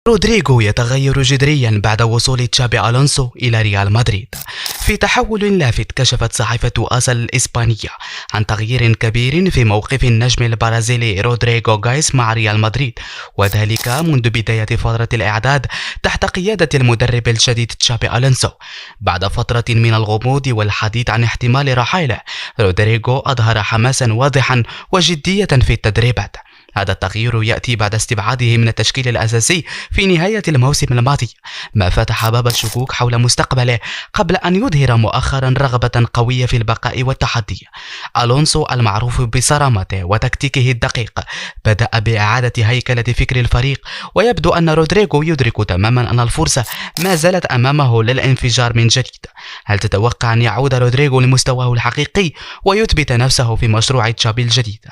رودريغو يتغير جذريا بعد وصول تشابي ألونسو إلى ريال مدريد. في تحول لافت كشفت صحيفة آسا الإسبانية عن تغيير كبير في موقف النجم البرازيلي رودريغو غايس مع ريال مدريد، وذلك منذ بداية فترة الإعداد تحت قيادة المدرب الجديد تشابي ألونسو. بعد فترة من الغموض والحديث عن احتمال رحيله، رودريغو أظهر حماسا واضحا وجدية في التدريبات. هذا التغيير يأتي بعد استبعاده من التشكيل الأساسي في نهاية الموسم الماضي، ما فتح باب الشكوك حول مستقبله قبل أن يظهر مؤخرا رغبة قوية في البقاء والتحدي. ألونسو المعروف بصرامته وتكتيكه الدقيق بدأ بإعادة هيكلة فكر الفريق، ويبدو أن رودريغو يدرك تماما أن الفرصة ما زالت أمامه للانفجار من جديد. هل تتوقع أن يعود رودريغو لمستواه الحقيقي ويثبت نفسه في مشروع تشابي الجديد؟